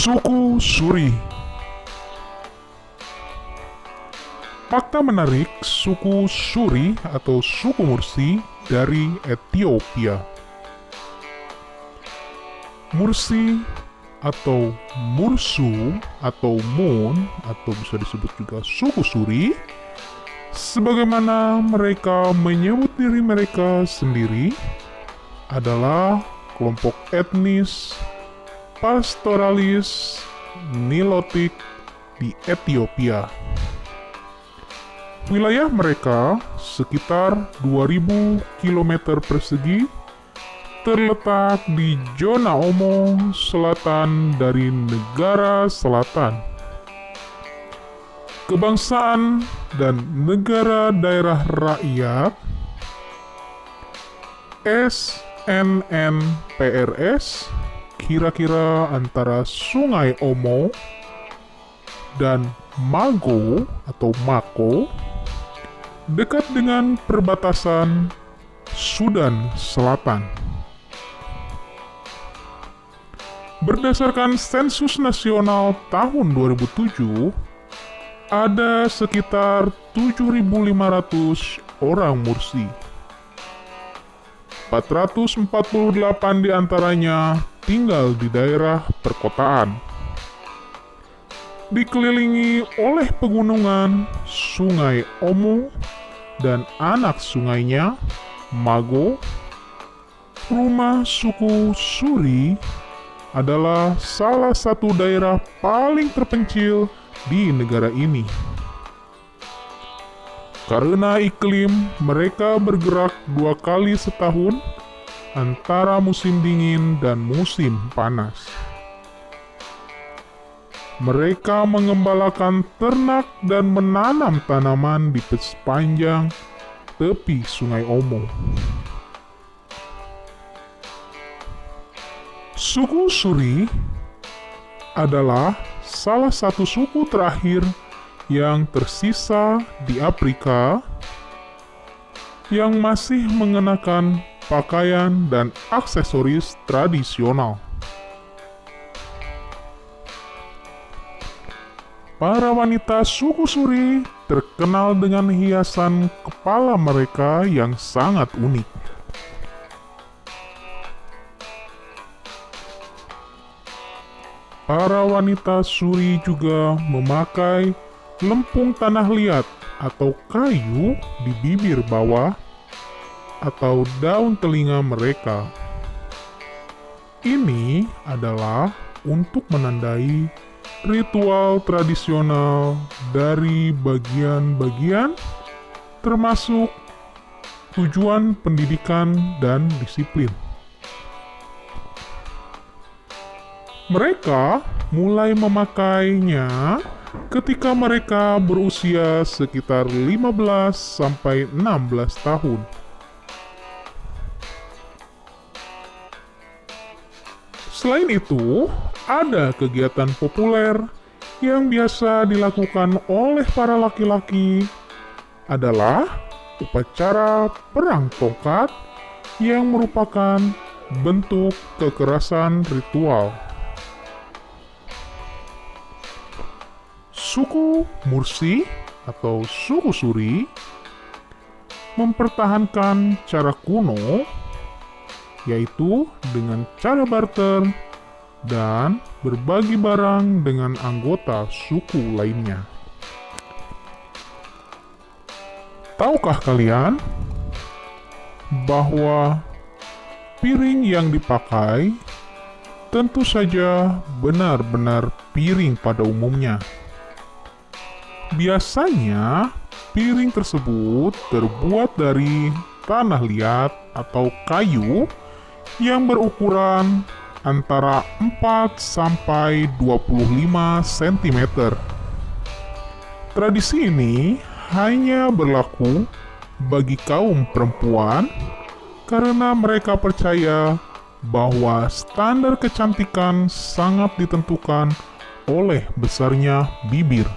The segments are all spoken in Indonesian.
Suku Suri. Fakta menarik suku Suri atau suku Mursi dari Ethiopia. Mursi atau Mursu atau Mun atau bisa disebut juga suku Suri, sebagaimana mereka menyebut diri mereka sendiri, adalah kelompok etnis pastoralis Nilotik di Ethiopia. Wilayah mereka sekitar 2000 km persegi, terletak di zona Omo selatan dari negara selatan. Kebangsaan dan negara daerah rakyat SNNPRS kira-kira antara Sungai Omo dan Mago atau Mako, dekat dengan perbatasan Sudan Selatan. Berdasarkan sensus nasional tahun 2007, ada sekitar 7.500 orang Mursi. 448 diantaranya tinggal di daerah perkotaan, dikelilingi oleh pegunungan Sungai Omo dan anak sungainya, Mago. Rumah suku Suri adalah salah satu daerah paling terpencil di negara ini. Karena iklim, mereka bergerak 2 kali setahun antara musim dingin dan musim panas. Mereka mengembalakan ternak dan menanam tanaman di sepanjang tepi Sungai Omo. Suku Suri adalah salah satu suku terakhir yang tersisa di Afrika yang masih mengenakan pakaian dan aksesoris tradisional. Para wanita suku Suri terkenal dengan hiasan kepala mereka yang sangat unik. Para wanita Suri juga memakai lempung tanah liat atau kayu di bibir bawah atau daun telinga mereka. Ini adalah untuk menandai ritual tradisional dari bagian-bagian, termasuk tujuan pendidikan dan disiplin. Mereka mulai memakainya ketika mereka berusia sekitar 15 sampai 16 tahun. Selain itu, ada kegiatan populer yang biasa dilakukan oleh para laki-laki adalah upacara perang tongkat yang merupakan bentuk kekerasan ritual. Suku Mursi atau suku Suri mempertahankan cara kuno, yaitu dengan cara barter dan berbagi barang dengan anggota suku lainnya. Tahukah kalian bahwa piring yang dipakai tentu saja benar-benar piring pada umumnya? Biasanya, piring tersebut terbuat dari tanah liat atau kayu yang berukuran antara 4 sampai 25 cm. Tradisi ini hanya berlaku bagi kaum perempuan karena mereka percaya bahwa standar kecantikan sangat ditentukan oleh besarnya bibir.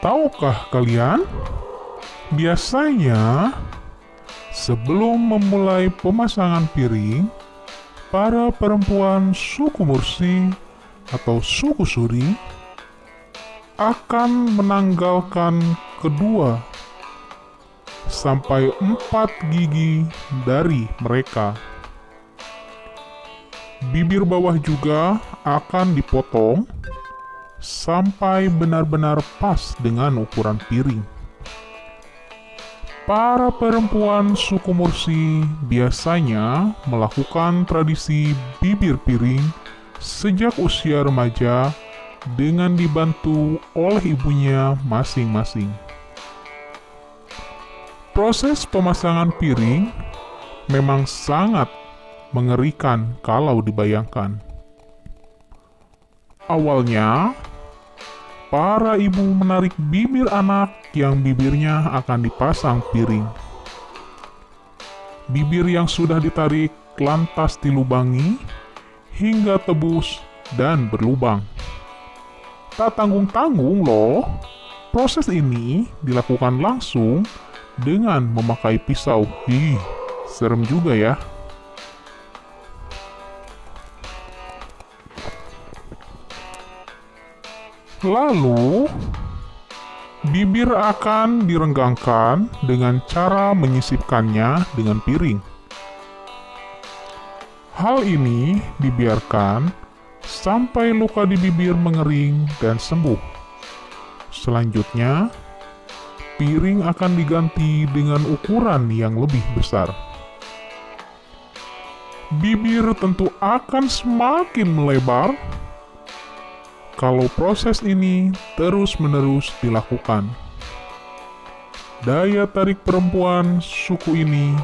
Tahukah kalian, biasanya sebelum memulai pemasangan piring, para perempuan suku Mursi atau suku Suri akan menanggalkan kedua sampai 4 gigi dari mereka. Bibir bawah juga akan dipotong sampai benar-benar pas dengan ukuran piring. Para perempuan suku Mursi biasanya melakukan tradisi bibir piring sejak usia remaja dengan dibantu oleh ibunya masing-masing. Proses pemasangan piring memang sangat mengerikan kalau dibayangkan. Awalnya, para ibu menarik bibir anak yang bibirnya akan dipasang piring. Bibir yang sudah ditarik lantas dilubangi hingga tebus dan berlubang. Tak tanggung-tanggung loh, proses ini dilakukan langsung dengan memakai pisau. Serem juga ya. Lalu, bibir akan direnggangkan dengan cara menyisipkannya dengan piring. Hal ini dibiarkan sampai luka di bibir mengering dan sembuh. Selanjutnya, piring akan diganti dengan ukuran yang lebih besar. Bibir tentu akan semakin melebar kalau proses ini terus-menerus dilakukan. Daya tarik perempuan suku ini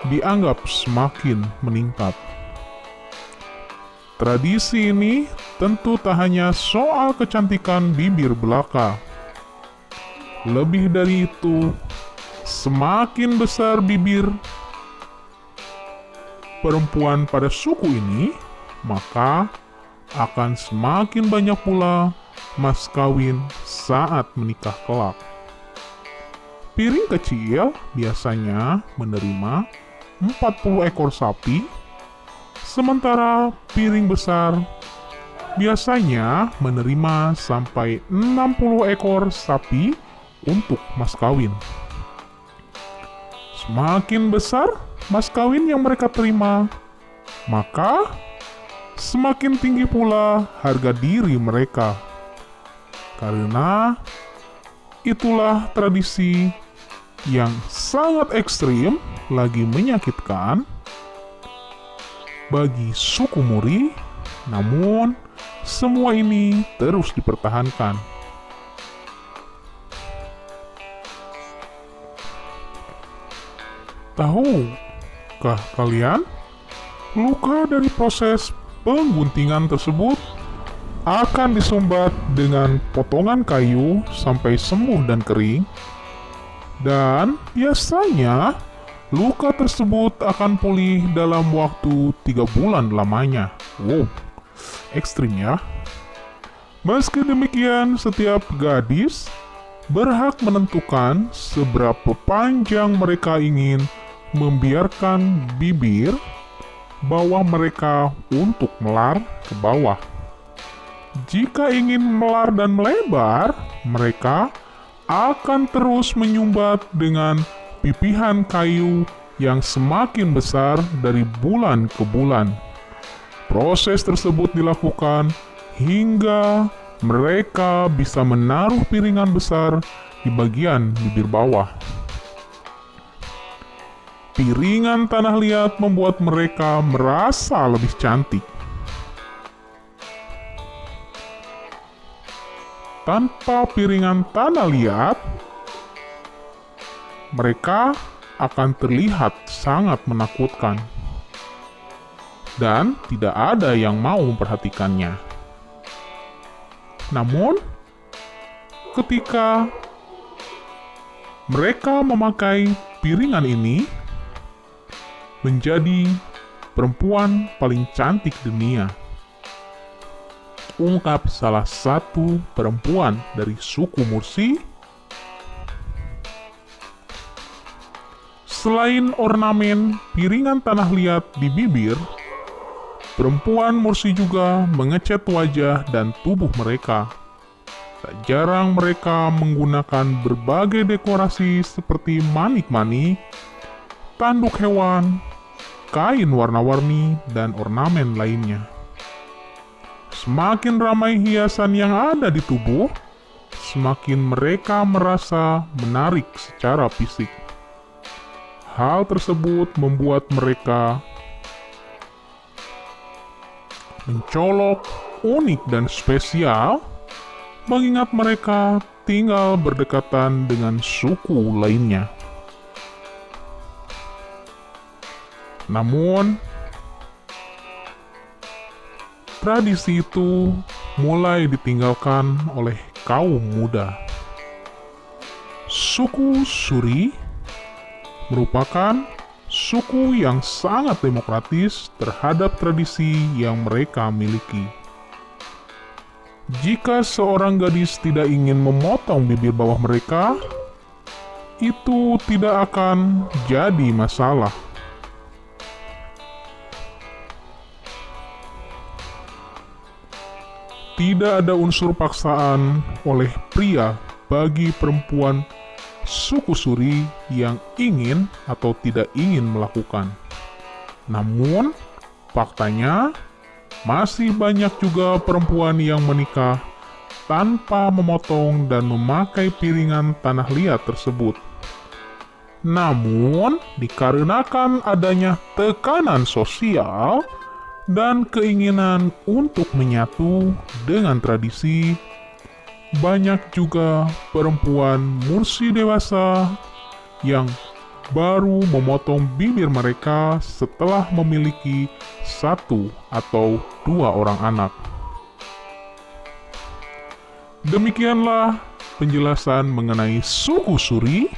dianggap semakin meningkat. Tradisi ini tentu tak hanya soal kecantikan bibir belaka. Lebih dari itu, semakin besar bibir perempuan pada suku ini, maka akan semakin banyak pula mas kawin saat menikah kelak. Piring kecil biasanya menerima 40 ekor sapi, sementara piring besar biasanya menerima sampai 60 ekor sapi untuk mas kawin. Semakin besar mas kawin yang mereka terima, maka semakin tinggi pula harga diri mereka. Karena itulah tradisi yang sangat ekstrim lagi menyakitkan bagi suku Muri, namun semua ini terus dipertahankan. Tahukah kalian, luka dari proses pengguntingan tersebut akan disumbat dengan potongan kayu sampai sembuh dan kering, dan biasanya luka tersebut akan pulih dalam waktu 3 bulan lamanya. Wow, ekstrim ya. Meski demikian, setiap gadis berhak menentukan seberapa panjang mereka ingin membiarkan bibir bawah mereka untuk melar ke bawah. Jika ingin melar dan melebar, mereka akan terus menyumbat dengan pipihan kayu yang semakin besar dari bulan ke bulan. Proses tersebut dilakukan hingga mereka bisa menaruh piringan besar di bagian bibir bawah. Piringan tanah liat membuat mereka merasa lebih cantik. Tanpa piringan tanah liat, mereka akan terlihat sangat menakutkan. Dan tidak ada yang mau memperhatikannya. Namun, ketika mereka memakai piringan ini, menjadi perempuan paling cantik dunia, ungkap salah satu perempuan dari suku Mursi. Selain ornamen piringan tanah liat di bibir, Perempuan Mursi juga mengecat wajah dan tubuh mereka. Tak jarang mereka menggunakan berbagai dekorasi seperti manik-manik, tanduk hewan, kain warna-warni, dan ornamen lainnya. Semakin ramai hiasan yang ada di tubuh, semakin mereka merasa menarik secara fisik. Hal tersebut membuat mereka mencolok, unik, dan spesial, mengingat mereka tinggal berdekatan dengan suku lainnya. Namun, tradisi itu mulai ditinggalkan oleh kaum muda. Suku Suri merupakan suku yang sangat demokratis terhadap tradisi yang mereka miliki. Jika seorang gadis tidak ingin memotong bibir bawah mereka, itu tidak akan jadi masalah. Tidak ada unsur paksaan oleh pria bagi perempuan suku Suri yang ingin atau tidak ingin melakukan. Namun, faktanya masih banyak juga perempuan yang menikah tanpa memotong dan memakai piringan tanah liat tersebut. Namun, dikarenakan adanya tekanan sosial dan keinginan untuk menyatu dengan tradisi, banyak juga perempuan Mursi dewasa yang baru memotong bibir mereka setelah memiliki 1 atau 2 orang anak. Demikianlah penjelasan mengenai suku Suri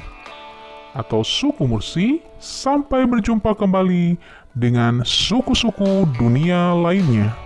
atau suku Mursi. Sampai berjumpa kembali dengan suku-suku dunia lainnya.